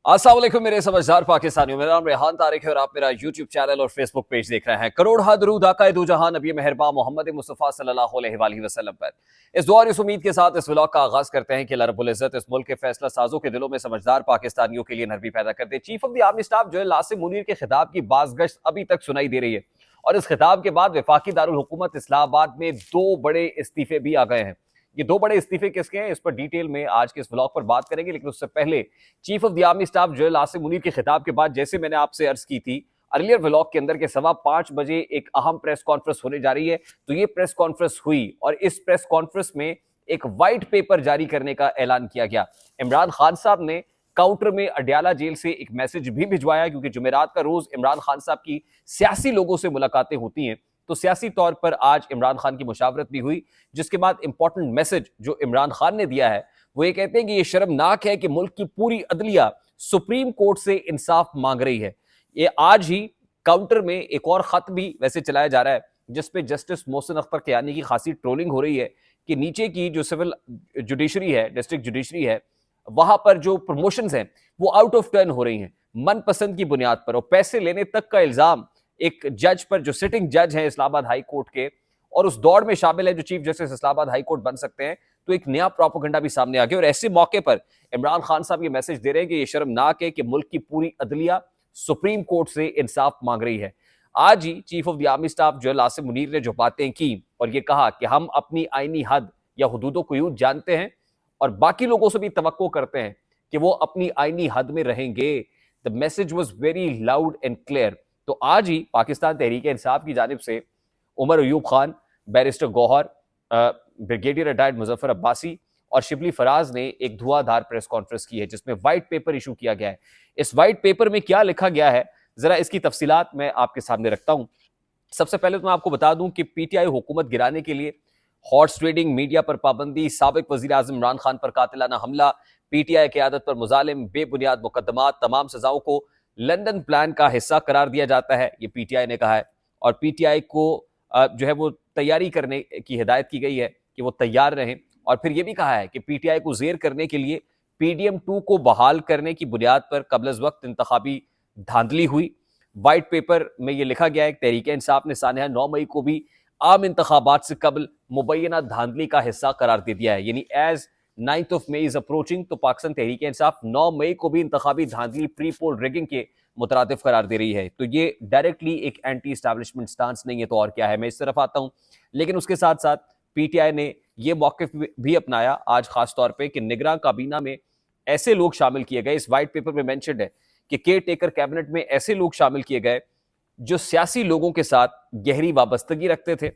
अस्सलाम वालेकुम मेरे समझदार पाकिस्तानियों, मेरा नाम रेहान तारिक है और आप मेरा यूट्यूब चैनल और फेसबुक पेज देख रहे हैं। करोड़ दरूद आका दो जहां नबी मेहरबान मोहम्मद मुस्तफ़ा सल्लल्लाहु अलैहि वसल्लम पर। इस दुआ और इस उम्मीद के साथ इस व्लॉग का आगाज करते हैं कि अल्लाह रब्बुल इज्जत इस मुल्क के फैसला साजों के दिलों में समझदार पाकिस्तानियों के लिए नरमी पैदा कर दे। Chief of the army staff जो है नासिम मुनीर के खिताब की बाज़गश्त अभी तक सुनाई दे रही है और इस खिताब के बाद वफाकी दारुल हुकूमत इस्लामाबाद में दो बड़े इस्तीफे भी आ गए हैं। ये दो बड़े इस्तीफे किसके हैं, इस पर डिटेल में आज के इस व्लॉग पर बात करेंगे। लेकिन उससे पहले chief of the army staff जो है नासिम मुनीर के खिताब के बाद, जैसे मैंने आपसे अर्ज की थी अर्लियर व्लॉग के अंदर के 5:15 बजे एक अहम प्रेस कॉन्फ्रेंस होने जा रही है, तो ये प्रेस कॉन्फ्रेंस हुई और इस प्रेस कॉन्फ्रेंस में एक व्हाइट पेपर जारी करने का ऐलान किया गया। इमरान खान साहब ने काउंटर में अडयाला जेल से एक मैसेज भी भिजवाया, क्योंकि जुमेरात का रोज इमरान खान साहब की सियासी लोगों से मुलाकातें होती हैं, तो सियासी तौर पर आज इमरान खान की मुशावरत भी हुई, जिसके बाद इंपॉर्टेंट मैसेज जो इमरान खान ने दिया है वो ये कहते हैं कि ये शर्मनाक है कि मुल्क की पूरी अदलिया सुप्रीम कोर्ट से इंसाफ मांग रही है। ये आज ही काउंटर में एक और खत भी वैसे चलाया जा रहा है जिसपे जस्टिस मोहसिन अख्तर कियानी की खासी ट्रोलिंग हो रही है कि नीचे की जो सिविल जुडिशरी है, डिस्ट्रिक्ट जुडिशरी है, वहां पर जो प्रमोशंस हैं वो आउट ऑफ टर्न हो रही हैं मनपसंद की बुनियाद पर, और पैसे लेने तक का इल्जाम एक जज पर जो सिटिंग जज है इस्लामाबाद हाई कोर्ट के और उस दौड़ में शामिल है जो chief justice Islamabad high court बन सकते हैं, तो एक नया प्रोपेगेंडा भी सामने आ गया। और ऐसे मौके पर इमरान खान साहब ये मैसेज दे रहे हैं कि ये शर्मनाक है कि मुल्क की पूरी अदलिया सुप्रीम कोर्ट से इंसाफ मांग रही है। आज ही chief of the army staff जो है नासिम मुनीर ने जो बातें की और ये कहा कि हम अपनी आईनी हद या हुदूदों को यूं जानते हैं और बाकी लोगों से भी तवक्को करते हैं कि वो अपनी आईनी हद में रहेंगे। The message was very loud and clear. तो आज ही पाकिस्तान तहरीक इंसाफ की जानिब से Umar Ayub Khan, barrister Gohar, brigadier retired Muzaffar Abbasi और शिबली फराज ने एक धुआंधार प्रेस कॉन्फ्रेंस की है जिसमें व्हाइट पेपर इशू किया गया है। इस व्हाइट पेपर में क्या लिखा गया है, जरा इसकी तफसीलात मैं आपके सामने रखता हूं। सबसे पहले तो मैं आपको बता दूं कि पीटीआई हुकूमत गिराने के लिए हॉर्स ट्रेडिंग, मीडिया पर पाबंदी, साबिक वजीर आजम इमरान खान पर कातिलाना हमला, पीटीआई क़यादत पर मुजालिम, बेबुनियाद मुकदमात, तमाम सजाओं को लंदन प्लान का हिस्सा करार दिया जाता है, ये पीटीआई ने कहा है। और पीटीआई को जो है वो तैयारी करने की हिदायत की गई है कि वो तैयार रहें। और फिर ये भी कहा है कि पीटीआई को ज़ेर करने के लिए पीडीएम-2 को बहाल करने की बुनियाद पर कबल अज़ वक्त इंतखाबी धांधली हुई। वाइट पेपर में ये लिखा गया है कि तहरीक इंसाफ ने सानहा 9 मई को भी आम इंतखाबात से कबल मुबैना धांधली का हिस्सा करार दे दिया है। यानी as 9th of May is approaching, तो पाकिस्तान तहरीक इंसाफ 9 मई को भी इंतखाबी धांधली, प्री पोल रिगिंग के मुतरादिफ करार दे रही है। तो ये डायरेक्टली एक एंटी एस्टैब्लिशमेंट स्टांस नहीं है, तो और क्या है। मैं इस तरफ आता हूं, लेकिन उसके साथ साथ पीटीआई ने ये मौक़िफ़ भी अपनाया आज खास तौर पे कि निगरान काबीना में ऐसे लोग शामिल किए गए, इस वाइट पेपर में मेंशन्ड है कि केयर टेकर कैबिनेट में ऐसे लोग शामिल किए गए जो सियासी लोगों के साथ गहरी वाबस्तगी रखते थे।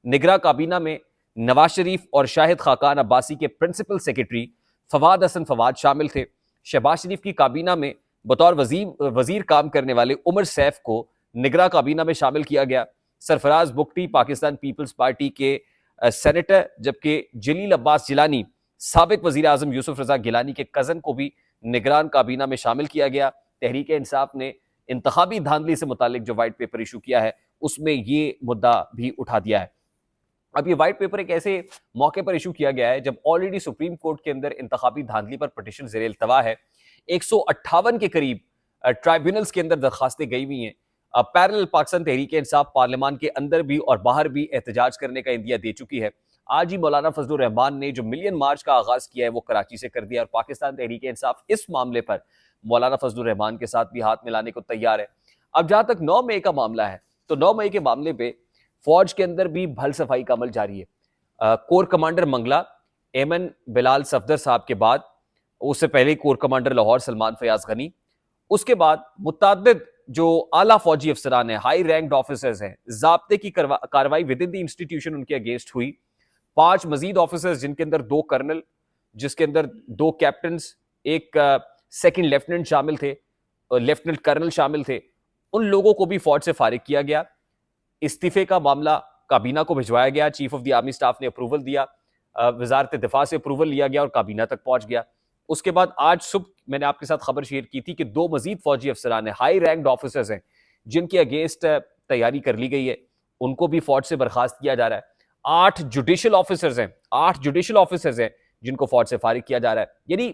निगरान काबीना में नवाज शरीफ और शाहिद खाकान अब्बासी के प्रिंसिपल सेक्रेटरी फवाद हसन फवाद शामिल थे। शहबाज शरीफ की काबीना में बतौर वजीर काम करने वाले उमर सैफ को निगरान काबीना में शामिल किया गया। सरफराज बुगटी पाकिस्तान पीपल्स पार्टी के सेनेटर, जबकि जलील अब्बास जिलानी साबिक वजीर आजम यूसुफ रजा गिलानी के कज़न को भी निगरान काबीना में शामिल किया गया। तहरीक इंसाफ ने इंतखाबी धांधली से मुतालिक जो वाइट पेपर इशू किया है उसमें ये मुद्दा भी उठा दिया है। अब ये वाइट पेपर एक ऐसे मौके पर इशू किया गया है जब ऑलरेडी सुप्रीम कोर्ट के अंदर इंतखाबी धांधली पर पिटीशन ज़ेर इल्तवा है। 158 के करीब ट्राइब्यूनल्स के अंदर दरखास्तें गई हुई हैं। पैरेलल पाकिस्तान तहरीक इंसाफ पार्लियामान के अंदर भी और बाहर भी एहतजाज करने का इंदिया दे चुकी है। आज ही मौलाना फजलुर रहमान ने जो मिलियन मार्च का आगाज किया है वो कराची से कर दिया, और पाकिस्तान तहरीक इंसाफ इस मामले पर मौलाना फजलुर रहमान के साथ भी हाथ मिलाने को तैयार है। अब जहां तक 9 मई का मामला है, तो 9 मई के मामले पे फौज के अंदर भी भल सफाई का अमल जारी है। कोर कमांडर मंगला एमन बिलाल सफदर साहब के बाद, उससे पहले कोर कमांडर लाहौर सलमान फयाज गनी, उसके बाद मुतअद्दिद जो आला फौजी अफसरान हैं, हाई रैंक्ड ऑफिसर्स हैं, ज़ाब्ते की कार्रवाई विद इन द इंस्टीट्यूशन उनके अगेंस्ट हुई। 5 मजीद ऑफिसर्स, जिनके अंदर 2 कर्नल, जिसके अंदर 2 कैप्टन, एक सेकंड लेफ्टिनेंट शामिल थे, लेफ्टिनेंट कर्नल शामिल थे, उन लोगों को भी फौज से फारिग किया गया। इस्तीफे का मामला काबीना को भिजवाया गया, chief of the army staff ने अप्रूवल दिया, वजारत दिफा से अप्रूवल लिया गया और काबीना तक पहुंच गया। उसके बाद आज सुबह मैंने आपके साथ खबर शेयर की थी कि 2 मजीद फौजी अफसरान हैं, हाई रैंक्ड ऑफिसर्स हैं, जिनके अगेंस्ट तैयारी कर ली गई है, उनको भी फौज से बर्खास्त किया जा रहा है। 8 जुडिशियल ऑफिसर्स हैं, 8 जुडिशियल ऑफिसर्स हैं जिनको फौज से फारिग किया जा रहा है। यानी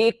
1